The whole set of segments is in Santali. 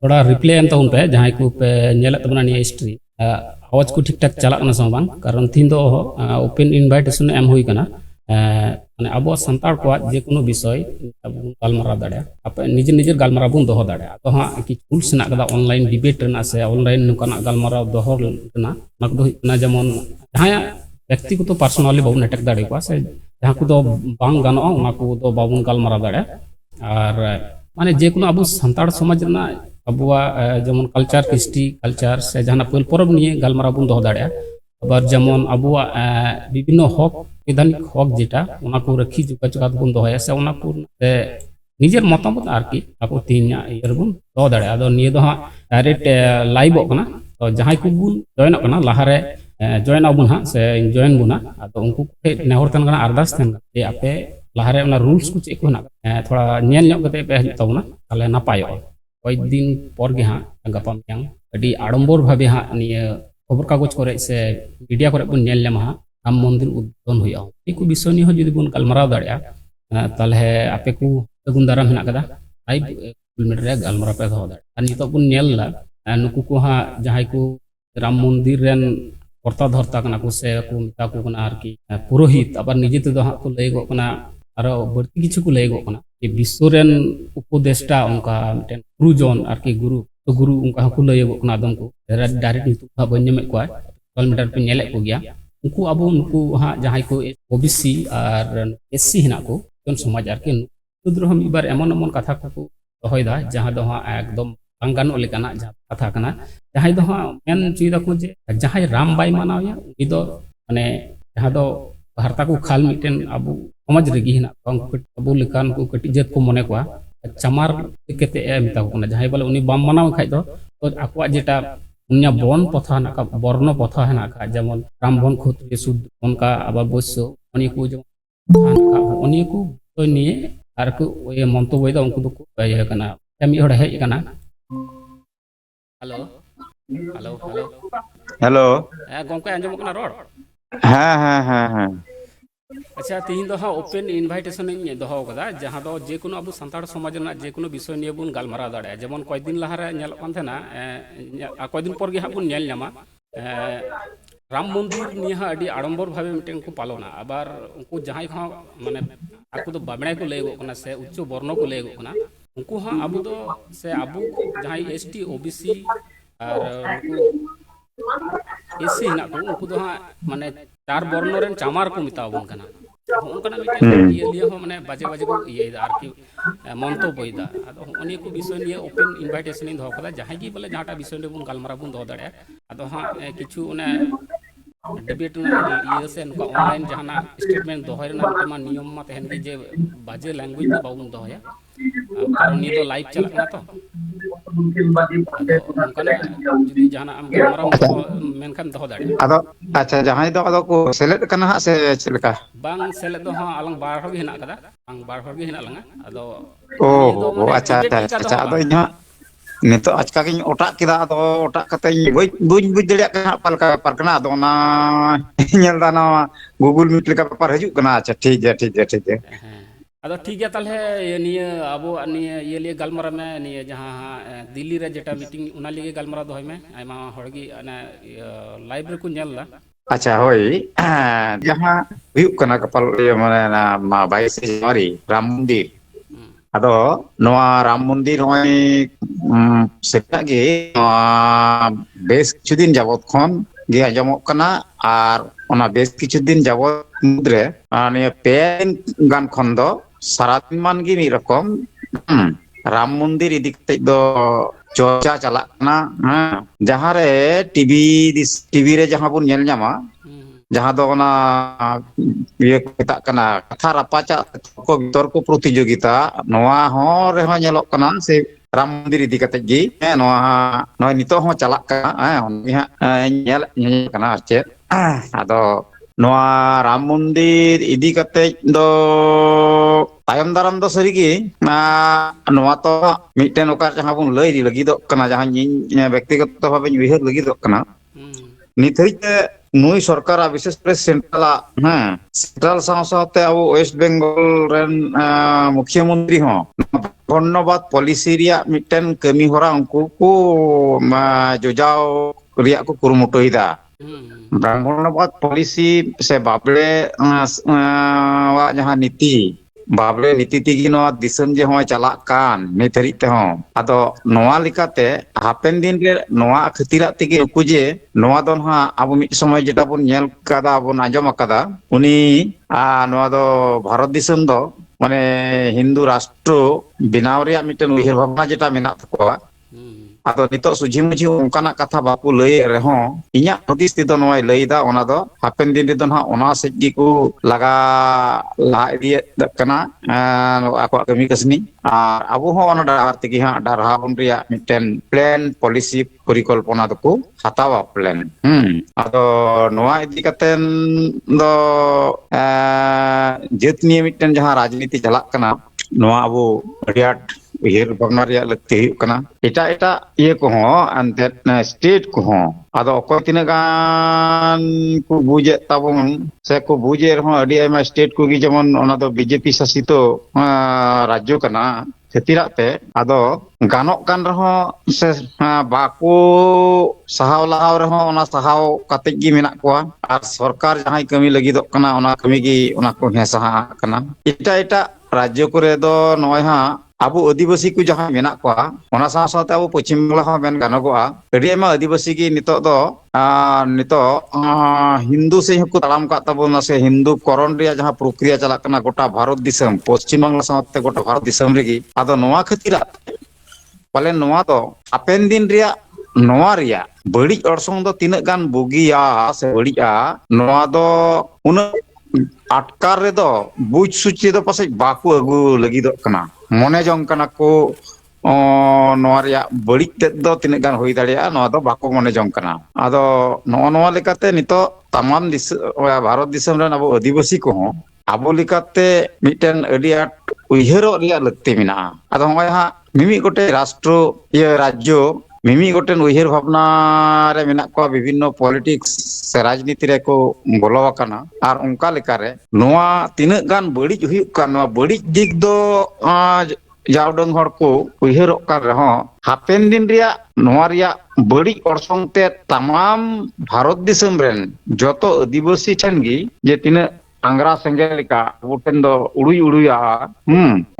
थोड़ा रिप्ले एम तबन पे जहां को पे नेलत तबना निया हिस्ट्री आवाज को ठीक ठाक चला कना बांग कारण तीन दो ओपन इनवाइटेशन एम हुई कना माने अब संतार को जे कोनो विषय गालमारा दाड़े आप निजे निजे गालमारा बुन दोहो दाड़े तो हां कि टूल्स ना कदा ऑनलाइन डिबेट रना से ऑनलाइन नुकाना गालमारा दोहो रना नक दो ना जेमन जहां व्यक्ति को तो पर्सनली बाबू अटैक दाड़े को से जहां को तो बांग गानो उना को तो बाबू गालमारा दाड़े और माने जे कोनो अब संतार समाज रना अबुआ जेमन कल्चर हिस्ट्री कल्चर से जहां पल परब निये गालमारा बुन दोहो दाड़े आबार जेमन अबुआ विभिन्न हक विधानिक हक जेटा उना को रखी जुका जुका बुन दोहया से उना को निजेर मतामत आरकी आपो तीन इयर बुन दो दाड़े आदो निये दो हां डायरेक्ट लाइव कना तो जहां को बुन जॉइन कना लाहारे जॉइन अबुन हां से जॉइन बुना आदो उनको नेहर तन कना अरदास तन जे आपे लाहारे उना रूल्स को चेक होना थोड़ा नेल ᱧᱚᱜ कते पे हजू तबना ताले नापायो कई दिन पर गे हां गापा मियां अडी आडम्बर भाबे हां निये खबर कागज करे से मीडिया करे बुन नेल लेमा राम मंदिर उद्घाटन हुआ एक विषय नहीं हो जुदी बुन गालमाराव दाड़िया ताले आपे को गुन दाराम हेना कदा लाइव किलोमीटर रे गालमाराव पे हो दाड़े और नितो बुन नेल ला नुकु को हा जहां को राम मंदिर रेन कर्ता धर्ता कना को से को मिता को कना आरकी पुरोहित अबार निजे ते दो हा को लय गो कना आरो बर्ती किछु को लय गो कना कि विश्व रेन उपदेष्टा उनका मिटेन गुरुजन आरकी गुरु तो गुरु उनका को लय गो कना दम को डायरेक्ट नितु हा बन्ने में को किलोमीटर पे नेले को गया उनको अब उनको हाँ जहाँ को ओबीसी और एससी हेना को जन समाज आरके नुद्र हम इबार एमन एमन कथा को दोहयदा जहाँ दो हाँ एकदम अंगानो लेकाना जहाँ कथा कना जहाँ दो हाँ मेन चीज को जे जहाँ राम बाय मानावया उनी दो माने जहाँ दो भारता को खाल मिटेन अब समाज रेगी हेना अब लेकान को कटी जत को मने को चमार केते मिता को ना जहाँ बोले उनी बाम मानाव खाय दो तो आकवा जेटा उन्या बन पथा ना का वर्ण पथा है ना का जेमन राम बन क्षत्रिय शुद्ध उनका आबार वैश्य उनी को जो उनी को तो निये आर को ये मंतव्य दा उनको को ये कना एमी हड़ हेज कना हेलो हेलो हेलो हेलो गंके आंजम कना रोड हाँ हाँ हाँ हाँ अच्छा तीन दो हाँ ओपन इनवाइटेशन दोहो कदा जहाँ दो जे कोनो अब संताड़ समाज ना जे कोनो विषय निये बुन गालमारा दाड़े जेमन कई दिन लहारे नेल कान थेना कई दिन पर गे हां बुन नेल ᱧᱟᱢᱟ राम मंदिर निये हां अडी आडम्बर भावे मिटेन को पालना आबार उनको जहां हां माने आकु दो बाबणे को लेगो कना से उच्च वर्ण को लेगो कना उनको हां अबु दो से अबु जहां एसटी ओबीसी और उनको एससी हेना को उनको दो हां माने चार वर्ण रेन चामार को मिताबन कना उनकना मिटेन ये लिए हो माने बाजे बाजे को ये आरकी मंतव्य दा आदो उनी को विषय निये ओपन इनवाइटेशन इन दो कदा जहां की बोले जहाटा विषय ने बुन गालमारा बुन दो दाड़े आदो हां किछु उने डिबेट ना ये से उनका ऑनलाइन जहाना स्टेटमेंट दोहय ना मिटमा नियम मा तहन की जे बाजे लैंग्वेज दो बाबुन दोहया कारण नि तो लाइव चलना तो उनकना जदी जहाना हम गालमारा मेनखान दोह दाड़े अदो अच्छा जहां दो अदो को सेलेक्ट कना हा से चलका बांग सेलेक्ट दो हां अलंग बार हर गे हेना कदा बांग बार हर गे हेना लंगा अदो ओ अच्छा अच्छा अच्छा अदो इन्हा नितो आजका गिन ओटा किदा अदो ओटा कते बुझ बुझ दड़िया कना पालका पेपर कना अदो ना नेल दा ना गूगल मीट लेका पेपर हजू कना अच्छा ठीक है ठीक है ठीक है अदो ठीक है ताले ये निये अब निये ये लिए गालमारा में निये जहां दिल्ली रे जेटा मीटिंग उना लिए गालमारा दोहय में आयमा हड़गी अने लाइव रे को नेलला अच्छा होई जहां हुयू कना कपाल माने ना 22 जनवरी राम मंदिर अदो नोआ राम मंदिर होय सेटा गे बेस किछु दिन जाबत खन गे आजमक कना आर ओना बेस किछु दिन जाबत मुद्रे माने पेन गान खन दो सारा दिन मान गे मी रकम राम मंदिर इदी कते दो चर्चा चला कना जहां रे टीवी रे जहां बुन नेल ᱧᱟᱢᱟ जहां दो ना ये कता कना कथा रापाचा को वितर्क प्रतियोगिता नोआ हो रे हो नेलोक कना से राम मंदिर इदी कते गी नोआ नोय नितो हो चला कना उनी हा नेल कना आरचे आदो नोआ राम मंदिर इदी कते दो तायम दाराम दो सरीगी नोआ तो मिटेन ओकार जहां बुन लई लगी दो कना जहां व्यक्तिगत भावे विहर लगी दो कना नित हरिते नुई सरकार विशेष करे सेंट्रल सेंट्रल साथ अब वेस्ट बेंगल रेन मुखिया मंत्री हो धन्यवाद पॉलिसी रिया मिटन कमी होरा उनको को जोजाव रिया को कुरुमुटोइदा ब्राह्मणवाद पॉलिसी से बाबले जहाँ नीति बाबले नीति तेगी नवा दिसम जे होय चला कान नित हरित ते हो आदो नवा लिकाते हापेन दिन रे नवा खतिरा तेगी उकु जे नवा दो हा अब मिट समय जेटा बन नेल कादा बन आंजम कादा उनी नवा दो भारत दिसम दो माने हिंदू राष्ट्र बनाव रिया मिटन उहिर भावना जेटा मेना तकोवा आदो नितो सुझी मुझी उनकाना कथा बाकू लय रहो इnya हदिस तेदो नोय लयदा ओना दो हापेन दिन रेदो ना ओना सेगी को लगा ला इदिए दकना आको कमी कसनी आर अबो हो ओना डार तेगी हा डारहा बन रिया मिटन प्लान पॉलिसी परिकल्पना दको हतावा प्लान आदो नोआ इदि कतेन दो जेत निये मिटन जहां राजनीति चलाक कना नोआ अबो अडियाट उहिर भावना रिया लगते कना एटा एटा ये को हो अंते स्टेट को हो आदो अको तिना गान को बुझे ताबन से को बुझे रहो अडी आयमा स्टेट को गी जेमन ओना दो बीजेपी शासितो राज्य कना खतिराते आदो गानोक कान रहो से बाको सहाव लाहाव रहो ओना सहाव काते गी मेना कोआ आर सरकार जहां कमी लगी दो कना ओना कमी गी ओना को हेसहा कना एटा एटा राज्य करे दो नय हा अब आदिवासी को जहां मेना कोआ ओना साथे अब पश्चिम बंगाल हो मेन गानोगोआ अडी आयमा आदिवासी गी नितो दो नितो हिंदू से को तड़ाम का तबना से हिंदू करण रिया जहां प्रक्रिया चला कना गोटा भारत दिसम पश्चिम बंगाल साथे गोटा भारत दिसम रेगी आदो नोआ खतिरा पाले नोआ दो अपेन दिन रिया नोआ रिया बड़ी अड़सों दो तीन गान बुगिया से बड़िया नोआ दो उन अटकार रे दो बुझ सुची दो पासे बाकू अगु लगी दो कना मने जंग कना को नोआ रिया बड़ी तेद दो तीन गान होई दाड़िया नोआ दो बाकू मने जंग कना आदो नोआ नोआ लेकाते नितो तमाम दिस भारत दिसम रेन अब आदिवासी को हो अब लिकाते मिटन अडी आट उइहरो रिया लगते मिना आदो होय हा मिमी गोटे राष्ट्र ये राज्य मिमी गोटेन उहिर भावना रे मेना को विभिन्न पॉलिटिक्स से राजनीति रे को बोलो काना आर उनका लेका रे नोआ तीन गान बड़ी हुई का नोआ बड़ी दिग दो जावडंग हर को उहिर का रहो हापेन दिन रिया नोआ रिया बड़ी अड़सों ते तमाम भारत दिसम रेन जतो आदिवासी ठन गी जे तीन आंग्रा सेंगेलिका बुटेन दो उड़ुई उड़ुया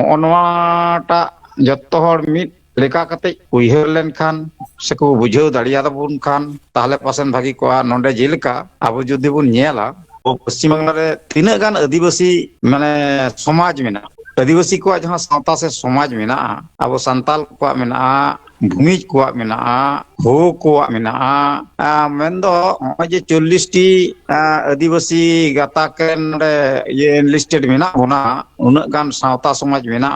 ओनवाटा जतो हर मिट लेका कते उइहर लेन खान से को बुझाव दाड़िया बुन खान ताहले पासन भागी को नोंडे जेलका अब जुदी बुन नेला पश्चिम बंगाल रे तीना गान आदिवासी माने समाज मेना आदिवासी को जहां सावता से समाज मेना अब संताल को मेना भूमिज को मेना हो को मेना मेंदो जे 40 टी आदिवासी गाता के नडे ये लिस्टेड मेना होना उन गान सावता समाज मेना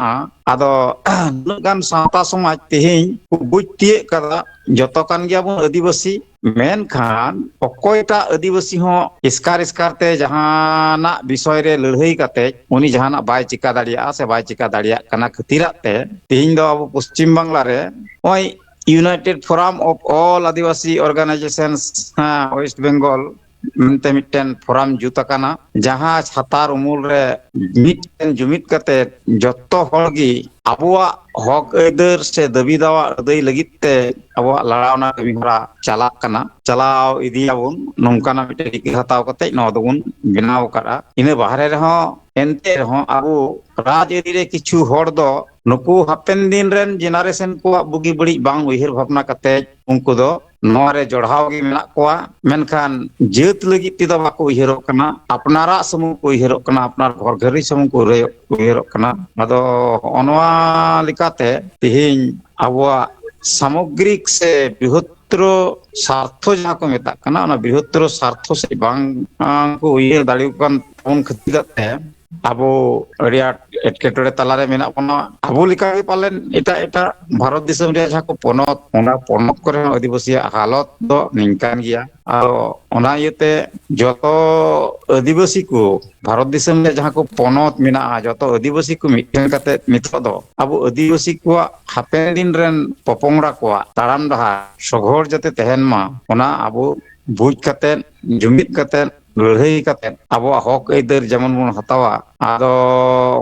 आदो उन गान सावता समाज तेहिं को बुझतिए कदा जतो कान गया बन आदिवासी मेन खान अकोयटा आदिवासी हो इसकार ते जहाना विषय रे लड़ाई काते उनी जहाना बाय चिका दाड़िया से बाय चिका दाड़िया कना खतिराते तेहिं दो अब पश्चिम बांग्ला रे ओय united forum of all Adivasi organisations west Bengal मिनते मिटन फोरम जुता काना जहां छातार उमूल रे मिटन जुमित काते जत्तो होगी अबुआ हक एदर से दबी दावा अदई लगिते अबुआ लड़ावना कमी हरा चला कना चलाव इदियाबुन नोंकाना मिटे टिकी हताव कते न दबुन बनाव करा इने बाहरे रहो एनते रहो अबु राजनीति रे किछु हर दो नुकु हापेन दिन रेन जेनरेशन को बुगी बड़ी बांग उहिर भावना कते उनको दो नोरे जोड़ाव गी मेना कोआ मेनखान जेत लगी तिदा बाको उहिरोक कना अपनारा समूह को उहिरोक कना अपनार घर घरी समूह को उहिरोक कना अदो अनवा लिकाते तिहिं अबवा सामग्रिक से बृहत्तर स्वार्थ जहां को मेता कना ओना बृहत्तर स्वार्थ से बांग को उहिर दाड़िउ कान उन खतिराते अबो रिया एटकेटोरे तलारे मेना पना अबो लिका के पालेन एटा एटा भारत दिसम रे जहां को पोनत ओना पोनत करे आदिवासी हालत दो निंकान गिया आरो ओना येते जतो आदिवासी को भारत दिसम रे जहां को पोनत मेना जतो आदिवासी को मिटन काते नितो दो अबो आदिवासी को हापेन दिन रेन पपोंगड़ा को ताराम रहा सघोर जते तहन मा ओना अबो buj katen jumit katen lërhëy katen abuak hok aidar jeman bon hatawa ado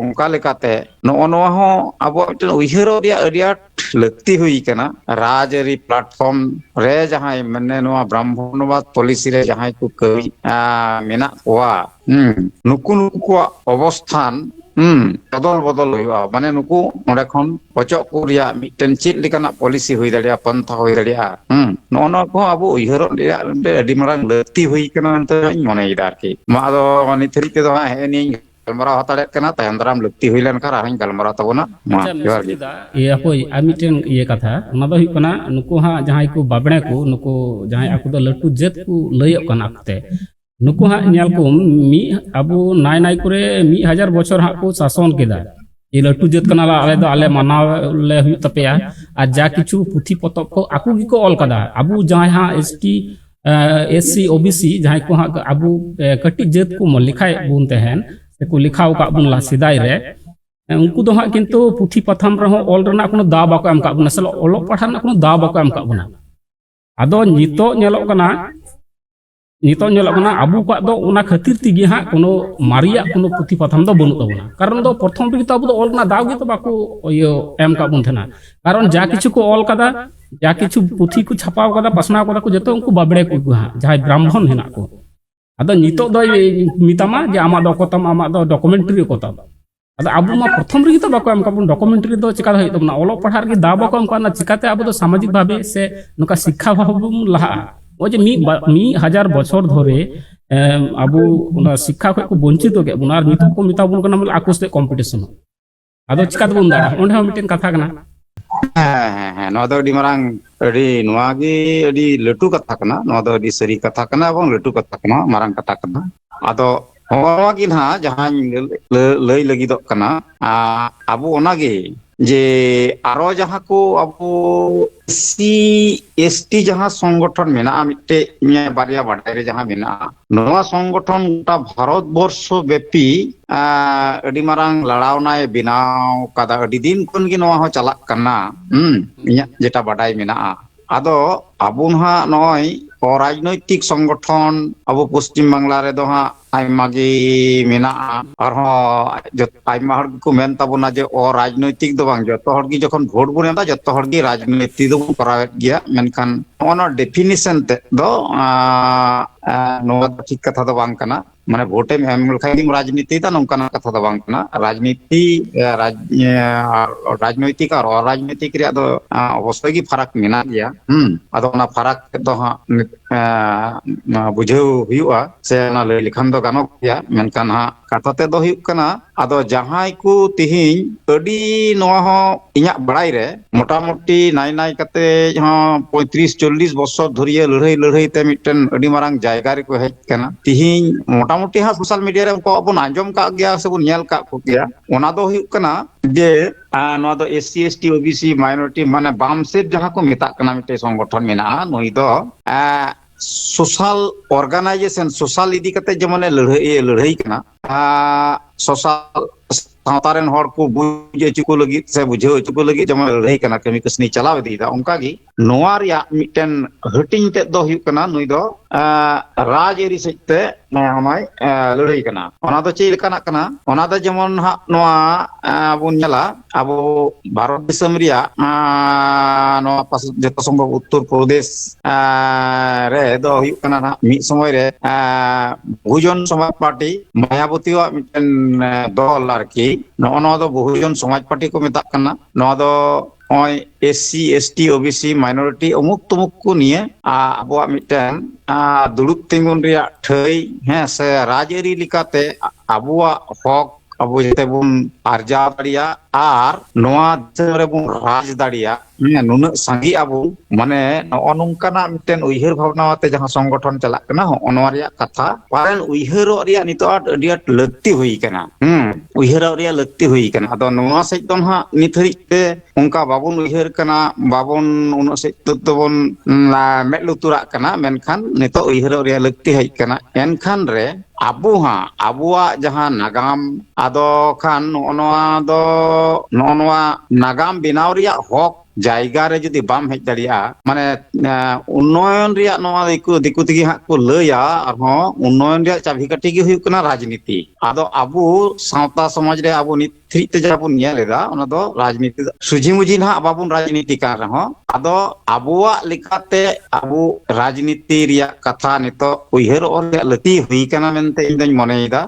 ongka lekate noa ho abuak miten uiharok dia adi art lakti hui kana rajari platform re jahai mane noa brahmonobad policy re jahai ku kami menak koa nuku kuak obosthan bodol bodol huwa mane nuku onde khon pojok ku ria miten chit lekanak polisi hui daria pantha hui daria noa ko abu uiharok dia adi marang lakti hui kana ante mone idarki ma ado nit thari te do he ni galmarau hataret kana tayam daram lakti hui len kara hain galmarau tabona ma jawar gi iya hoi amiten iye katha ona do huyuk kana nuku ha jahai ku babne ku nuku jahai aku do latu jet ku layok kana akte nuku ha nyal ko mi abu nai nai kure 1000 বছর ha ku শাসন কেদা এই লটু জেত কানা আলে দো আলে মানাও লে হুই তাপেয়া আর যা কিছু পুঁথি পতক কো আকু গি কো অল কাদা আবু জাহাই হা এসটি एससी ओबीसी जहां को हाँ आबू कटी जात को लिखाए बुन तहन से को लिखाव का बुन ला सिदाय रे उनको दो हाँ किंतु पुथी पथम रहो ऑल रना कोनो दा बाको एम का बुना सल ओलो पठान कोनो दा बाको एम का बुना आदो नितो nyelok kana abu kwa do una khatir tigi ha kono maria kono puthi patham do bonu tabona karon do prothom bi abu do ol na daw gi to baku yo em ka bun thana karon ja kichu ko ol kada ja kichu puthi ku chhapaw kada pasnaw kada ko jeto unku babde ku ha jahai brahmon hena ko ado nito do mitama je ama do kotam ama do documentary ko ta ado abu ma prothom ri to bako em ka bun documentary do chika hoy tabona olo pahar gi da bako em kana chikate abu do samajik bhabe se nuka शिक्षा bhabum laha ওই যে 1000 বছর ধরে আবু ওনা শিক্ষা কো বঞ্চিত গে বুনার নিত কো মিতা বুন কনা মানে আকুস্তে কম্পিটিশন আদো চিকাত বুন দা ওন্ডে মিটেন কথা কানা no do di marang adi noa gi adi letu katha kana no do di seri katha kana bang letu katha kana marang katha kana ado noa gi na jahan lei lagi dok kana abu ona gi যে আরো যাহা কো আবু সি এসটি যাহা সংগঠন মেনা মিটে বারিয়া বাড়াইরে যাহা মেনা নোয়া সংগঠন গোটা ভারতবর্ষ ব্যাপী আডি মারাং লড়াওনায় বিনাও কাদা আডি দিন কোন গি নোয়া হ চালাক কানা ইয়া যেটা বাড়াই মেনা আদো আবু না নয় অরাজনৈতিক সংগঠন আবু পশ্চিম বাংলা রে দো হা আইমা গি মেনা আর হ আইমা হর কো মেন তাবনা যে অরাজনৈতিক দো বাং যত হর গি যখন ভোট বুন এদা যত হর গি রাজনৈতিক দো করাওয়েত গিয়া মেনখান অনা ডেফিনিশন তে দো নোয়া ঠিক কথা দো বাং কানা মানে ভোটে এম লখাই রাজনীতি তা নংকানা কথা দো বাং কানা রাজনীতি রাজনৈতিক আর অরাজনৈতিক রে দো অবশ্যই গি ফারাক মেনা গিয়া আদো না ফারাক দো হা বুঝাও হুইউआ से ना लई लिखन दो गानो गया मेनखान हा कथा ते दो हुइक कना आदो जहां को तिहिन अडी नोआ हो इया बड़ाई रे मोटा मोटी नाई नाई कते हा 35 40 बछर धरिए लड़ाई ते मिटन अडी मारांग जायगा रे को हेज कना तिहिन मोटा मोटी हा सोशल मीडिया रे को अपन आंजम का गया से बन नेल का को गया ओना दो हुइक कना जे नोआ दो एससी एसटी ओबीसी माइनॉरिटी माने बाम सेट जहां को मेता कना मिटे संगठन मेना नोई दो सोशल ऑर्गेनाइजेशन सोशल इदी कते जमने लड़ाई कना सोशल सावतारेन हर को बुझे चुको लगी से बुझे चुको लगी जमने लड़ाई कना कमी कसनी चलाव दीदा उनका गी नोआ रिया मिटन हटिंग ते दो हुई कना नुई दो राजरी सेते नयामाय लड़ाई कना ओना दो चे लेकाना कना ओना दो जेमन हा नोआ बुन नेला अबो भारत दिसम रिया नोआ पास जतो संभव उत्तर प्रदेश रे दो हुई कना ना मी समय रे बहुजन समाज पार्टी मायावती वा मिटन दल आरकी नोआ दो बहुजन समाज पार्टी को मेता कना नोआ दो ओय एससी एसटी ओबीसी माइनॉरिटी अमुक तुमुक को निये आबो मिटन दुड़ुब तिंगुन रिया ठई हे से राजरी लिकाते आबो हक आबो जते बुन आरजा दाड़िया आर नोआ रे बुन राज दाड़िया नुना संगी आबो माने नोनकाना मिटन उइहर भावनाते जहां संगठन चला कना ओनवा रिया कथा पारन उइहरो रिया नितो अडियाट लक्ति हुई कना उइहरो रिया लक्ति हुई कना अदो नोआ से दोन हा निथरि ते उनका बाबुन उइहर कना बाबुन उन से तबन मेलुतुरा कना मेनखान नितो उइहरो रिया लक्ति हई कना एनखान रे आबो हा आबुआ जहां नागाम आदो खान नोआ दो नोआ नागाम बिनाव रिया हक ᱡᱟᱭᱜᱟ ᱨᱮ ᱡᱩᱫᱤ ᱵᱟᱢ ᱦᱮᱡ ᱫᱟᱲᱮᱭᱟᱜᱼᱟ ᱢᱟᱱᱮ ᱩन्नयन ᱨᱮᱭᱟᱜ ᱱᱚᱣᱟ ᱫᱤᱠᱩ ᱛᱮᱜᱮ ᱦᱟᱸᱜ ᱠᱚ ᱞᱟᱹᱭᱟ ᱟᱨᱦᱚᱸ ᱩन्नयन ᱨᱮᱭᱟᱜ ᱪᱟᱵᱤ ᱠᱟᱹᱴᱷᱤ ᱜᱮ ᱦᱩᱭᱩᱜ ᱠᱟᱱᱟ ᱨᱟᱡᱽᱱᱤᱛᱤ ᱟᱫᱚ ᱟᱵᱚ ᱥᱟᱶᱛᱟ ᱥᱚᱢᱟᱡᱽ ᱨᱮ ᱟᱵᱚ ᱱᱤᱛ ᱫᱷᱟᱹᱨᱤᱡ ᱛᱮ ᱡᱟᱦᱟᱸ ᱵᱚᱱ ᱧᱮᱞ ᱮᱫᱟ ᱚᱱᱟ ᱫᱚ ᱨᱟᱡᱽᱱᱤᱛᱤ ᱥᱩᱡᱷᱤ ᱢᱩᱡᱷᱤ ᱱᱟᱦᱟᱜ ᱵᱟᱵᱚᱱ ᱨᱟᱡᱽᱱᱤᱛᱤ ᱠᱟᱱ ᱨᱮᱦᱚᱸ ᱟᱫᱚ ᱟᱵᱚᱣᱟᱜ ᱞᱮᱠᱟᱛᱮ 아부 라জনীতি ᱨᱮᱭᱟᱜ ᱠᱟᱛᱷᱟ ᱱᱤᱛᱚᱜ ᱩᱭᱦᱟᱹᱨᱚᱜ ᱨᱮᱭᱟᱜ ᱞᱟᱹᱠᱛᱤ ᱦᱩᱭ ᱠᱟᱱᱟ ᱢᱮᱱᱛᱮ ᱤᱧ ᱫᱚᱧ ᱢᱚᱱᱮᱭᱮᱫᱟ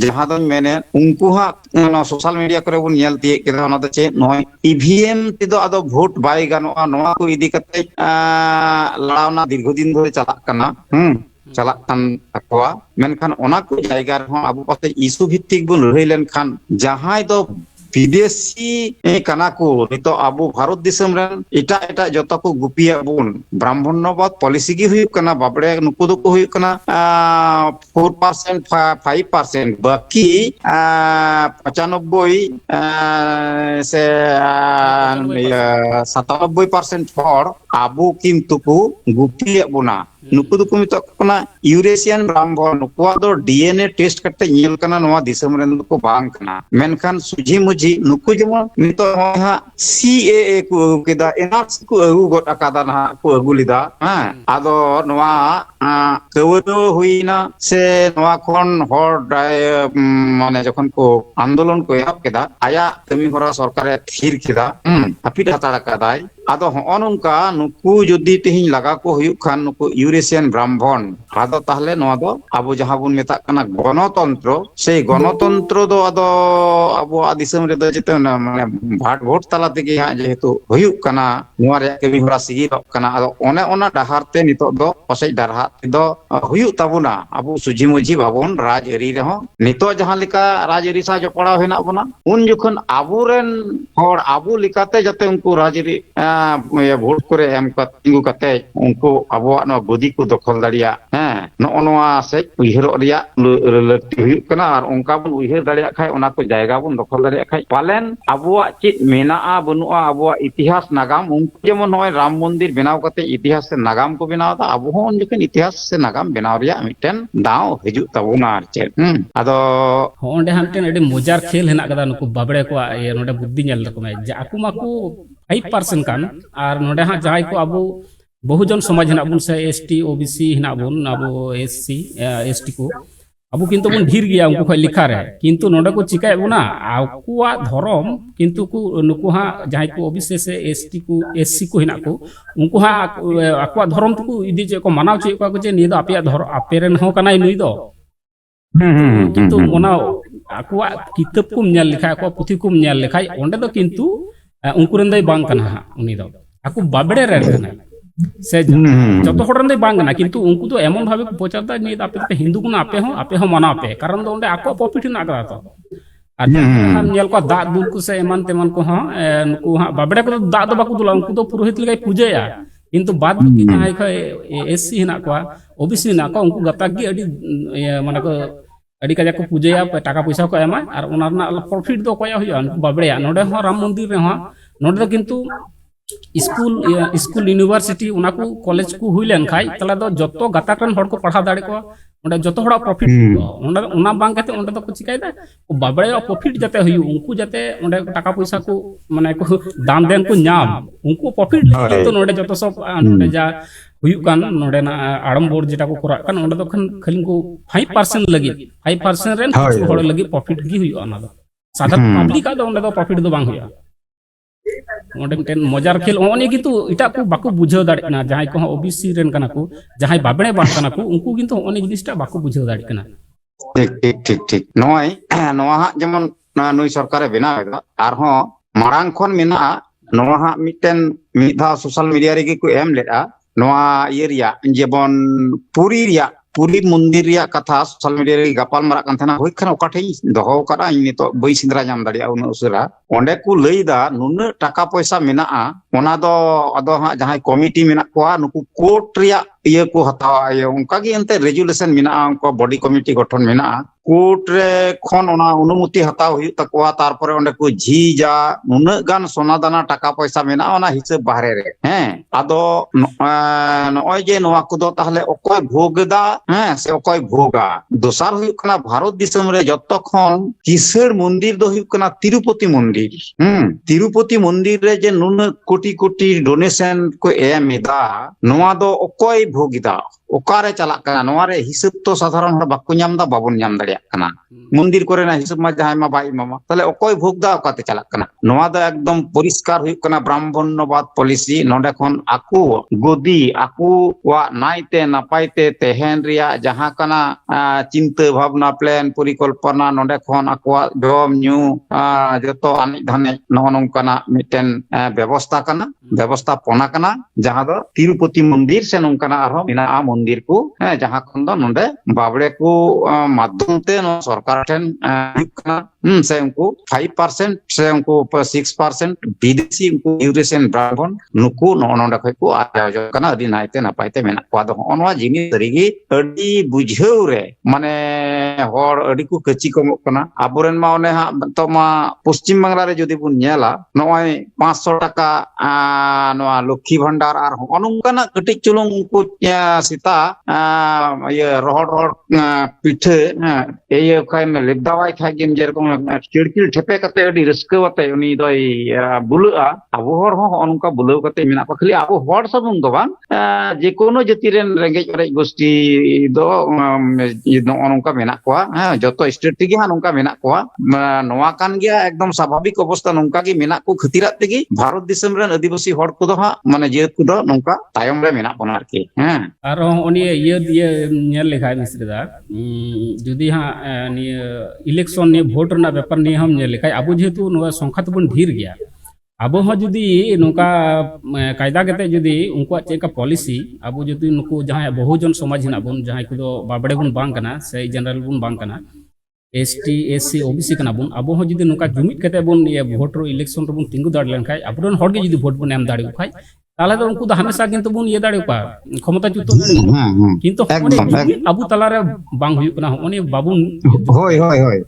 ᱡᱟᱦᱟᱸ ᱫᱚᱧ ᱢᱮᱱᱮᱫ ᱩᱱᱠᱩ ᱦᱟᱸᱜ ᱱᱚᱣᱟ ᱥᱳᱥᱟᱞ ᱢᱤᱰᱤᱭᱟ ᱠᱚᱨᱮ ᱵᱚᱱ ᱧᱮᱞ ᱛᱤᱭᱳᱜ ᱠᱮᱫᱟ ᱚᱱᱟ ᱫᱚ ᱪᱮᱫ ᱱᱚᱜᱼᱚᱭ ᱤভিএম ᱛᱮᱫᱚ ᱟᱫᱚ ᱵᱷᱳᱴ ᱵᱟᱭ ᱜᱟᱱᱚᱜᱼᱟ ᱱᱚᱣᱟ ᱠᱚ ᱤᱫᱤ ᱠᱟᱛᱮ ᱞᱟᱲᱟᱣᱱᱟ ᱫᱤᱨᱜᱷᱚ ᱫᱤᱱ ᱫᱷᱚᱨᱮ ᱪᱟᱞᱟᱜ ᱠᱟᱱᱟ ᱪᱟᱞᱟᱜ ᱠᱟᱱ ᱛᱟᱠᱚᱣᱟ ᱢᱮᱱᱠᱷᱟᱱ ᱚᱱᱟ ᱠᱚ ᱡᱟᱭᱜᱟ ᱨᱮᱦᱚᱸ ᱟᱵᱚ ᱯᱟᱥᱮᱡ ᱤᱥᱩ ᱵᱷᱤᱛᱛᱤᱠ ᱵᱚᱱ ᱞᱟᱹᱲᱦᱟᱹᱭ ᱞᱮᱱᱠᱷᱟᱱ ᱡᱟᱦᱟᱸᱭ ᱫᱚ ᱵᱤᱫᱮᱥᱤ ᱠᱟᱱᱟ ᱠᱚ ᱱᱤᱛᱚᱜ ᱟᱵᱚ ᱵᱷᱟᱨᱚᱛ ᱫᱤᱥᱚᱢ ᱨᱮᱱ ᱮᱴᱟᱜ ᱡᱚᱛᱚ ᱠᱚ गुपियात ᱵᱚᱱ ᱵᱨᱟᱦᱢᱚণ্যবাद ᱯᱚᱞᱤᱥᱤ ᱜᱮ ᱦᱩᱭᱩᱜ ᱠᱟᱱᱟ ᱵᱟᱵᱲᱮ ᱱᱩᱠᱩ ᱫᱚᱠᱚ ᱦᱩᱭᱩᱜ ᱠᱟᱱᱟ 4% 5% बाकी 95 से 97% हर आबो किंतु को गुपियात बोना नुकु दो को मितक कना यूरेशियन ब्राह्मण नुकुआ दो डीएनए टेस्ट करते ñel kana noa disam ren ko bang kana menkan suji muji nuku jemon nito ha CAA ku agu keda enak ku agu got akada na ku agu lida ado noa kewado huina se noa kon hor mane jokhon ko andolon ko ehab keda aya kami hora sarkare thir keda apit hatara kadai ado honongka nuku jodi tehin laga ko huyuk khan nuku Eurasian ब्राह्मण आदो ताहले नोआ दो आबो जहां बुन मेता कना गणतंत्र से गणतंत्र दो आदो आबो दिसम रे दो जेते माने भाट भोट तला तेगे हा जेहेतु हुयुक कना नोआ रे कमी होरा सिगिरक कना आदो ओने ओना डाहार ते नितो दो पसै डारहा दो हुयुक ताबुना आबो सुझी मुझी बाबन राजअरी रे हो नितो जहां लेका राजअरी सा जपड़ा हेना बना उन जखन आबोरेन हर आबो लेकाते जाते उनको राजअरी भोट करे एम तिंगु कते उनको आबो गदी को दखल दाड़िया नोआ से उयहरो रिया लक्ति हुयुक कना और उनका बन उयहर दाड़िया खाय ओना को जायगा बन दखल दाड़िया खाय पालेन आबुआ चित मेनाआ बनुआ आबुआ इतिहास नागाम उनको जेमन नय राम मंदिर बनाव कते इतिहास से नागाम को बनाव दा आबु होन जखन इतिहास से नागाम बनाव रिया मिटन दाव हिजुक ताबुना आर चेत आदो होंडे हमटेन एडी मजार खेल हेना कदा नुकु बाबड़े को ये नोडे बुद्धि नेल रको मे जाकु माकु 5% कान और नोडे हा जाय को आबु बहुजन समाज हेना बुन से एसटी ओबीसी हेना बुन आबो एससी एसटी को आबो किंतु बुन ढीर गया उनको खय लिखा रे किंतु नोडे को चिकाय बुना आकुआ धर्म किंतु को नुकु हा जाय को ओबीसी से एसटी को एससी को हेना को उनको हा आकुआ धर्म को इदि जे को मानाव चे को जे नि दो आपिया धर्म आपेरेन हो कनाय नुई दो किंतु ओना आकुआ किताब को नेल लिखा को पुथि को नेल लिखा ओंडे दो किंतु उनको रेन दई बांग कना हा उनी दो आकु बाबड़े रे कना से जतो हड़न दे बांग ना किंतु उनको तो एमन भाबे को पचारदा नि आपे हिंदू को आपे हो माना पे कारण दो ओंडे आको प्रॉफिट ना करा तो और हम नेल को दा दुल को से एमन तेमन को हां नुकु हां बाबड़े को दा दो बाकु दुला उनको तो पुरोहित लगे पूजेया किंतु बाद की जहां को एससी हिना को ओबीसी ना को उनको गता की अडी माने को अडी काजा को पूजेया टाका पैसा को एमा और ओना ना प्रॉफिट दो कोया हुया बाबड़े नोडे हो राम मंदिर रे हो नोडे किंतु स्कूल यूनिवर्सिटी उना को कॉलेज को हुई लेन खाई तला दो जतो गाताकन हड़ को पढ़ा दाड़े को ओंडे जतो हड़ा प्रॉफिट ओंडे उना बांग कते ओंडे तो को चिकायदा बाबड़े प्रॉफिट जाते हुई उनको जाते ओंडे टाका पैसा को माने को दान देन को नाम उनको प्रॉफिट तो नोडे जतो सब नोडे जा हुयुक कान नोडे ना आडमबोर जेटा को कोरा कान ओंडे तो खाली को 5% लगी 5% रेन हड़ लगी प्रॉफिट गी हुई ओना दो साधारण पब्लिक का दो ओंडे तो प्रॉफिट दो बांग हुया मजार खेल ओने किंतु इटा को बाको बुझाव दाड़ेना जहां को ओबीसी रेन कना को जहां बाबड़े बान कना को उनको किंतु ओने जिनिसटा बाको बुझाव दाड़ेना ठीक नोय नोआ हा जेमन नुई सरकार बनावेदा आरहो मारांग खन मेना नोआ हा मिटेन मिधा सोशल मीडिया रे को एम लेदा नोआ इयरिया जेबन पुरी मंदिर रिया कथा सोशल मीडिया रे गपाल मारा कान थाना होय खान ओकाठे दोहो करा नितो बई सिंद्रा जाम दाड़िया उन उसरा ओंडे को लईदा नुन टाका पैसा मेना ओना दो अदो हा जहां कमिटी मेना कोआ नुकु कोर्ट रिया iya ko hatawa iya onka gi ente resolution mena onko body committee gotthon mena court रे खन ओना अनुमति हताव हुई तकवा तारपरे ओंडे को झीजा नुना गान सोना दाना टाका पैसा मेना ओना हिसाब बाहरे रे हैं आदो नॉय जे नोआ कुदो ताहले ओकोय भोगदा हैं से ओकोय भोगा दोसार हुई कना भारत दिसम रे जत्तो खन किसर मंदिर दो हुई कना तिरुपति मंदिर रे जे नुना कोटी कोटी डोनेशन को एमेदा नोआ दो ओकोय भोगिदा ओकारे चलाक कना नोआ रे हिसाब तो साधारण हर बाकु ᱧᱟᱢदा बाबुन ᱧᱟᱢ दाड़ियाक कना मंदिर कोरेना हिसाब मा जहाय मा बाई मामा ताले ओकोय भोगदा ओकाते चलाक कना नोआ दो एकदम परिष्कार हुई कना ब्राह्मणवाद पॉलिसी नोंडे खन आकु गोदी आकु वा नाइते नापाइते तेहेन रिया जहां कना चिंता भावना प्लान परिकल्पना नोंडे खन आकुआ जम न्यू जतो आनि धने नोनोंकाना मिटेन व्यवस्था कना व्यवस्थापना कना जहां दो तिरुपति मंदिर से नोंकाना आरो मिना मंदिर को जहां खन दो नोंडे बाबड़े को माध्यम ते नो सरकार ठेन से उनको 5% से उनको 6% विदेशी उनको यूरेशियन ब्राह्मण नुकु नोंडे खै को आयोजन कना अदि नाइते नापाइते मेना को दो ओनवा जिनि तरिगी अदि बुझेउ रे माने हर अदि को कचि कमो कना आबोरेन मा ओने हा तो मा पश्चिम बांग्ला रे जदि बुन नेला नय 500 टाका नोआ लक्ष्मी भंडार आर ओनंकाना कटि चुलुंग उनको सीता ये रोहड़ पिठे ये खाय में लेदावाय खाय गेम जेरकम चिड़चिड़ ठेपे कते अदि रस्कवाते उनी दय बुलुआ आबो हर हो ओनका बुलउ कते मेना को खाली आबो हर सबुन दो बांग जे कोनो जाति रेन रेंगेज रेज गोष्ठी दो ओनका मेना कोआ जतो स्टेट तिगी हा नोंका मेना कोआ नोआ कान गया एकदम स्वाभाविक अवस्था नोंका गी मेना को खतिरात तिगी भारत दिसम रेन आदिवासी हर को दो हा माने जेत को दो नोंका तायम रे मेना बना आरकी आरो उनी ये नेल लेखाय मिस्त्रीदा जुदी हा इलेक्शन ने भोट रना व्यापार ने हम नेल लेखाय आबो जेतु नोआ संख्या तबन ढेर गया आबो हो जुदी नोका कायदा कते जुदी उनको चेका पॉलिसी आबो जुदी नुको जहां बहुजन समाज हिना बन जहां को बाबड़े बन बांग कना से जनरल बन बांग कना एसटी एससी ओबीसी कना बन आबो हो जुदी नोका जुमित कते बन ये भोट रो इलेक्शन रो बन तिंगु दाड़ लेन खाय आबोन हर के जुदी भोट बन एम दाड़ी खाय ताले तो उनको हमेशा किंतु बन ये दाड़ी पा क्षमता जुतो किंतु आबो तला रे बांग हुयु कना ओने बाबुन होय होय होय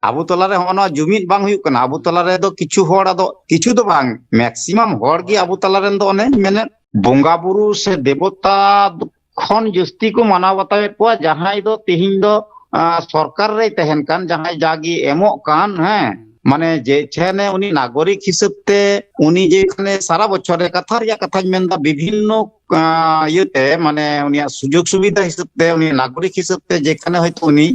आबो तला रे होना जुमित बांग हुयु कना आबो तला रे दो किछु होड़ आदो किछु दो बांग मैक्सिमम होड़ गी आबो तला रेन दो ओने मेने बोंगा बुरु से देवता खन जस्ती को माना बतावे को जहां दो तिहिन दो सरकार रे तहन कान जहां जागी एमो कान है माने जे छेने उनी नागरिक हिसाबते उनी जे खाने सारा बछर रे कथा रिया कथा मेनदा विभिन्न येते माने उनिया सुजोग सुविधा हिसाबते उनी नागरिक हिसाबते जेखाने हयतो उनी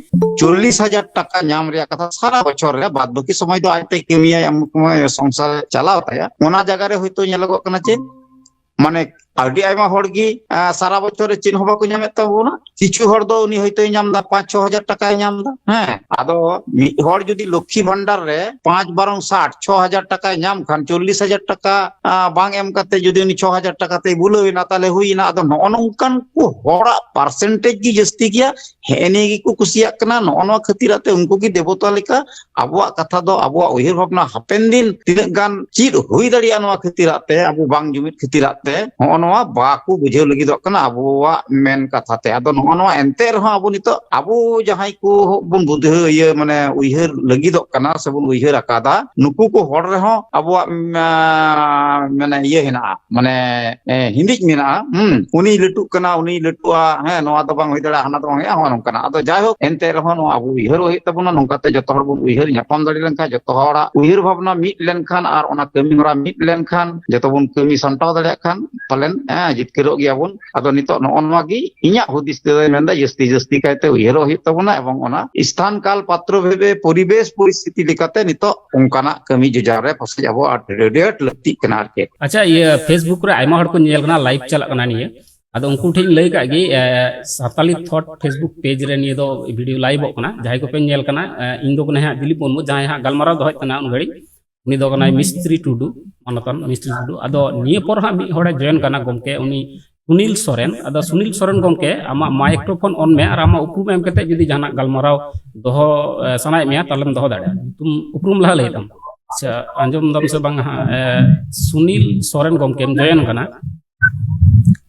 40,000 टाका नाम रिया कथा सारा बछर रे बाद बाकी समय दो आयते केमिया संसार चलाव ताया ओना जगह रे हयतो नेलगो कना चे माने आडी आयमा होड़गी सारा बछर चिन होबा को नामे तबोना किछु होड़ दो उनी हयतो नामदा 5-6,000 टाका नामदा हैं आदो मि होड़ जदी लक्ष्मी भंडार रे 5 बारं 60 6,000 टाका नाम खान 40,000 टाका बांग एम कते जदी उनी 6,000 टाका ते बुलुइना ताले हुइना आदो नोनोंकान को होड़ा परसेंटेज की जस्ती किया हेने की को कुसिया कना नोनो खतिराते उनको की देवता लेका आबुआ कथा दो आबुआ उहिर भावना हापेन दिन तिना गान चिर हुई दाड़िया नोआ खतिराते आबु बांग जुमित खतिराते नोआ बाकू बुझे लगी दो कना आबुआ मेन कथा ते आदो नोआ एंते रहो आबु नितो आबु जहां को बुन बुद्धि ये माने उहिर लगी दो कना सबुन उहिर आकादा नुकु को होड़ रहो आबुआ माने ये हिना माने हिंदिज मेना उनी लटु कना उनी लटुआ है नोआ दो बांग होई दाड़ा हना दो बांग होन कना आदो जाय हो एंते रहो नो आबु उहिर होई तबुना नोंकाते जतो हर बुन उहिर ᱧᱟᱯᱟᱢ दाड़ी लेनखा जतो हड़ा उहिर भावना मिट लेनखान आर ओना कमी होरा मिट लेनखान जतो बुन कमी संटाव दाड़िया खान पालेन जितकिरो गया बुन आदो नितो नोनवा गी इन्या हुदिस ते मेनदा जस्ती जस्ती कायते उहिर होई तबुना एवं ओना स्थान काल पात्र भेबे परिवेश परिस्थिति लिकाते नितो उनकाना कमी जुजार रे फसे जाबो रेडिएट लक्ति कना आरके अच्छा ये फेसबुक रे आयमा हड़ को नेल कना लाइव चला कना निये आदो उनको ठेन लई का गी साताली थॉट फेसबुक पेज रे निये दो वीडियो लाइव कना जहां को पे नेल कना इन दो कना दिलीप मुर्मू जहां हा गलमाराव दोहय कना उन घड़ी उनी दो कना मिस्त्री टुडू मानतन मिस्त्री टुडू आदो निये पर हा मी होड़े जॉइन कना गमके उनी सुनील सोरेन आदो सुनील सोरेन गमके आमा माइक्रोफोन ऑन में और आमा उपरुम एम कते जदी जहां गलमाराव दोहो सनाय में तालम दोहो दाड़े तुम उपरुम ला लई दम अच्छा अंजम दम से बांग सुनील सोरेन गमके जॉइन कना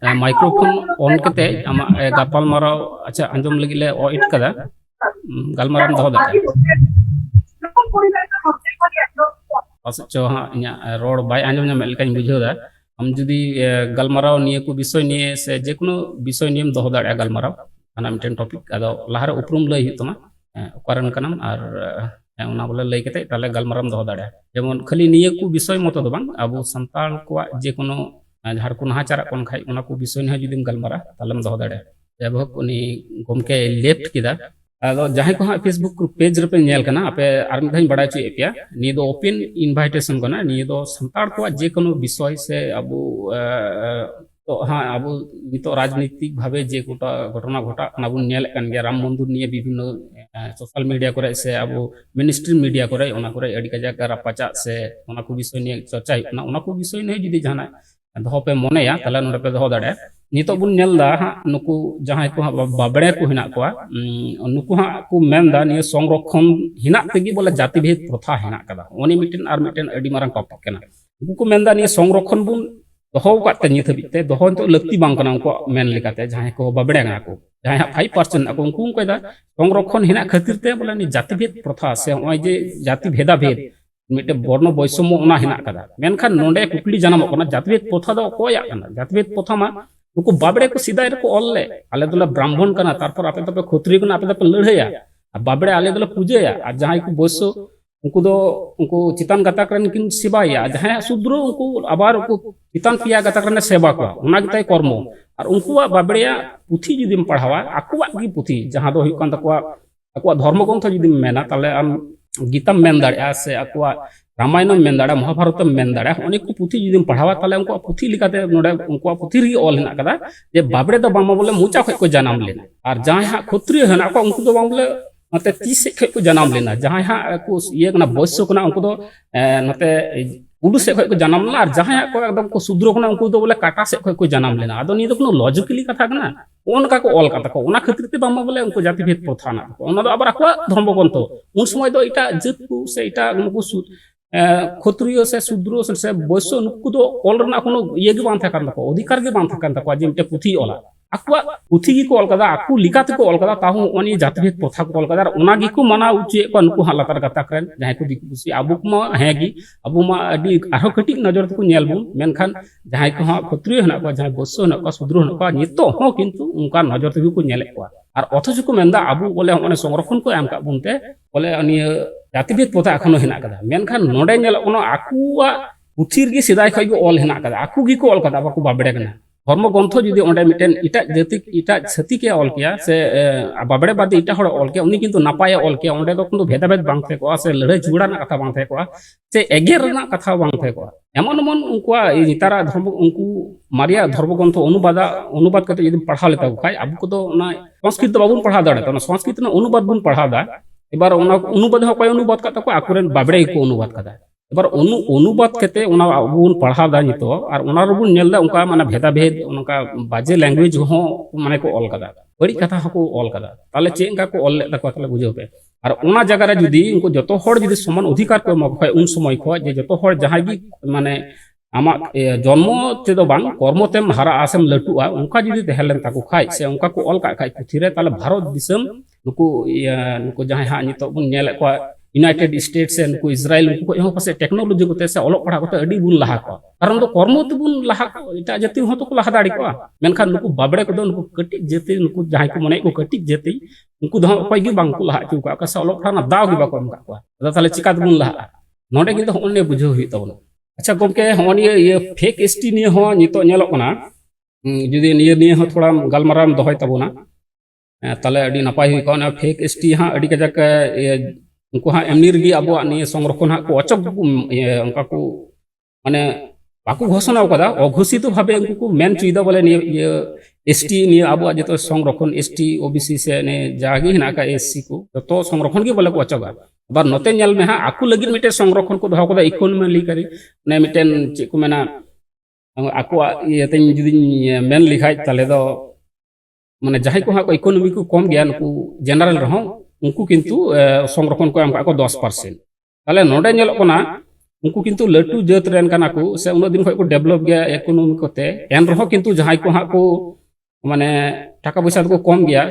माइक्रोफोन ऑन करते आमा गपाल माराव अच्छा अंजम लगी ले ओ इट कदा गलमाराम दहो दाड़े पासचो हाँ इना रोड बाय अंजम नाम लेकानी बुझादा हम जुदी गलमाराव निये को विषय निये से जे कोनो विषय नियम दहो दाड़े गलमाराव ana miten topik ado lahara uprum lay hituma okaran kanam ar ona bola lay kete tale galmaram doho dare jemon khali niye ku bisoy moto do bang abu santal ko je kono jhar ko nahacara kon khai ona ku bisoy ne judim galmara talem doho dare jabok uni gomke left kida ado jahay ko ha facebook page re pe nyel kana ape ar mi dhain badai chu epia ni do open invitation kana ni do santal ko je kono bisoy se abu तो हाँ अब नितो राजनीतिक भावे जे गोटा घटना घटा बन नेले कान गया राम मंदिर निये विभिन्न सोशल मीडिया करे से अब मिनिस्ट्री मीडिया करे ओना करे अडी कजा रापाचा से ओना को विषय निये चर्चा ओना को विषय ने जुदी जहाना दहो पे मनेया तला नोडे पे दहो दाड़े नितो बुन नेलदा हाँ नुकु जहां को बाबड़े को हिना को नुकु हाँ को मेनदा निये संरक्षण हिना तेगी बोले जाति भेद प्रथा हिना कदा ओनी मिटेन आर मिटेन अडी मारंग टॉपिक केना नुकु मेनदा निये संरक्षण बुन दहो काते नित हबिते दहो तो लक्ति बांग कना उनको मेन लेकाते जहां को बबड़े गना को जहां 5% को उनको कदा संरक्षण हिना खातिर ते बोले नि जाति भेद प्रथा से ओय जे जाति भेदा भेद मिटे वर्ण वैषम्य ओना हिना कदा मेनखान नोंडे कुकली जानम कना जाति भेद प्रथा दो कोया कना जाति भेद प्रथा मा उनको बाबड़े को सीधा को ऑलले आले दोला ब्राह्मण कना तारपर आपे तो क्षत्रिय कना आपे तो लड़हया बाबड़े आले दोला पूजेया आ जहां को वैश्य उनको दो उनको चितान गाताक रन किन सेवाया जहां शुद्र उनको आबार उनको चितान पिया गाताक रन सेवा को उना गिताय कर्म और उनको बाबड़िया पुथी जुदिम पढ़ावा आकुवा की पुथी जहां दो हुकान तकवा आकुवा धर्मग्रंथ जुदिम मेना ताले आम गीतम मेन दाड़िया से आकुवा रामायणम मेन दाड़ा महाभारतम मेन दाड़ा अनेक को पुथी जुदिम पढ़ावा ताले उनको पुथी लिखाते नोडे उनको पुथी री ऑल हिना कदा जे बाबड़े दो बामा बोले मुचा खय को जानम लेना और जहां क्षत्रिय हना को उनको दो बाम बोले नते 30 से को जन्म लेना जहां को ये कना बयस कना उनको दो नते उडू से को जन्म लेना और जहां को एकदम को शुद्र कना उनको दो बोले काटा से को जन्म लेना आदो नि दो कोनो लॉजिकली कथा कना ओनका को ऑल कथा को ओना खातिर ते बामा बोले उनको जाति भेद प्रथा ना ओना दो आबार को धर्मग्रंथ उन समय दो इटा जत को से इटा उनको क्षत्रिय से शुद्र से बयस उनको दो ऑल रना कोनो ये गे बांथा कान को अधिकार गे बांथा कान को जे मिटे पुथी ओला आकुआ पुथी की को ऑल कदा आकु लिकाते को ऑल कदा ताहु ओनी जाति भेद प्रथा को ऑल कदा ओना गी को माना उचे को नुकु हालातर गता करन जहां को दिकु कुसी अबु मा हेगी अबु मा अडी आरो कटिक नजर को नेल बुन मेनखान जहां को हा क्षत्रिय हना को जहां बयस हना को शुद्र हना को नितो हो किंतु उनका नजर ते को नेले को और अथच को मेनदा अबु बोले ओने संरक्षण को एम का बुनते बोले अनि जाति भेद प्रथा एखनो हिना कदा मेनखान नोडे नेल कोनो आकुआ पुथीर गी सिदाय खय को ऑल हिना कदा आकु गी को ऑल कदा बाकु बाबड़े कना धर्मग्रंथ जुदी ओंडे मिटेन इटा जाति इटा छति के ऑल किया से बाबड़े बाद इटा हड़ ऑल किया उनी किंतु नापाय ऑल किया ओंडे दो किंतु भेदाभेद बांग थे को से लड़ाई झगड़ा ना कथा बांग थे को से एगेर ना कथा बांग थे को एमन मन उनको नितारा धर्म उनको मारिया धर्मग्रंथ अनुवाद करते यदि पढ़ा लेता खाय अब को तो ना संस्कृत बाबुन पढ़ा दाड़े तो संस्कृत ना अनुवाद बुन पढ़ा दा एबार ओना अनुवाद हो कोई अनुवाद करता को आकुरेन बाबड़े को अनुवाद कदा एबार अनुवाद करते ओना बुन पढ़ा दा नितो और ओना रबुन नेल दा उनका माने भेदा भेद उनका बाजे लैंग्वेज हो माने को ऑल कदा बड़ी कथा को ऑल कदा ताले चेंगा को ऑल ले को ताले बुझो पे और ओना जगह रे जुदी उनको जतो हर जुदी समान अधिकार को मख उन समय को जे जतो हर जहां भी माने आमा जन्म ते दो बांग कर्म तेम हारा आसम लटुआ उनका जुदी तहलेन ताको खाय से उनका को ऑल का खाय पुथिरे ताले भारत दिसम नुको जहां हा नितो बुन नेल को यूनाइटेड स्टेट्स से नुको इजराइल नुको एहो पासे टेक्नोलॉजी को से ओलो पढ़ा को अडी बुन लाहा को कारण दो कर्म तो बुन लाहा इटा जति हो तो को लाहा दाड़ी को मेनखान नुको बाबड़े को दो नुको कटिक जति नुको जहां को मने को कटिक जति नुको दो कोई गी बांग को लाहा चु का से ओलो पढ़ा ना दाव गी बाको हम का दा ताले चिका बुन लाहा नोडे किंतु होने बुझो हुई तबन अच्छा गोमके होनी ये फेक एसटी निये हो नितो नेलो कना जुदी निये हो थोड़ा गलमाराम दोहय तबोना ताले अडी नपाय हुई कोना फेक एसटी हां अडी कजक उनको हाँ एमनी रगी अब संरक्षण हाँ को अचक उनका को माने बाकू घोषणा कदा अघोषित भावे उनको मेन चुईदा बोले ये एसटी निये अब जो संरक्षण एसटी ओबीसी से ने जागी हिना का एससी को तो संरक्षण के बोले को अचगा बार नते नेल में हाँ आकु लगी मिटे संरक्षण को दहो कदा इकोनॉमी करी ने मिटेन चे को मेना आकु ये तेन जुदी मेन लिखाय ताले दो माने जहां को हाँ को इकोनॉमी को कम गया नुकु जनरल रहो उनको किंतु संरक्षण को एम का 10% ताले नोडे नेल कोना उनको किंतु लटू जात रेन कना को से उन दिन खय को डेवलप गया इकोनॉमी कोते एन रहो किंतु जहां को हा को माने टाका पैसा को कम गया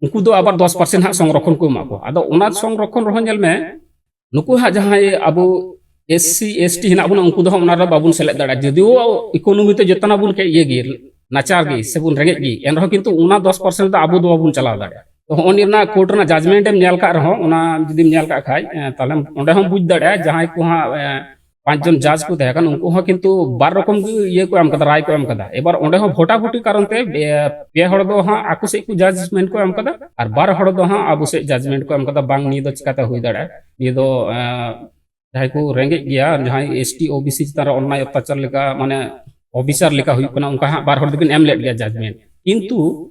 उनको दो आबार 10% हा संरक्षण को मा को आदो ओना संरक्षण रहो नेल में नुकु हा जहां अबो एससी एसटी हिना बुन उनको दो ओना रे बाबुन सेलेद दाड़ा जदिओ इकोनॉमी ते जतना बुन के ये गे नाचार गे से बुन रेगे गे एन रहो किंतु ओना 10% दा आबो दो बाबुन चलाव दाड़ा तो होनिरना कोर्ट ना जजमेंट एम नेल का रहो ओना जदिम नेल का खाय ताले ओंडे हम बुझ दाड़ा जहां को हा 5 जन जज को तहे कान उनको किंतु बार रकम ये को एम कदा राय को एम कदा एबार ओंडे हो भोटा भोटी कारण ते पे हड़ दो हा आकु से को जजमेंट को एम कदा और बार हड़ दो हा आबु से जजमेंट को एम कदा बांग नी दो चिकाते हुई दाड़ा ये दो जहां को रेंगे गया जहां एसटी ओबीसी तार अन्याय अत्याचार लेका माने ऑफिसर लेका हुई कना उनका हा बार हड़ दिकिन एम लेट गया जजमेंट किंतु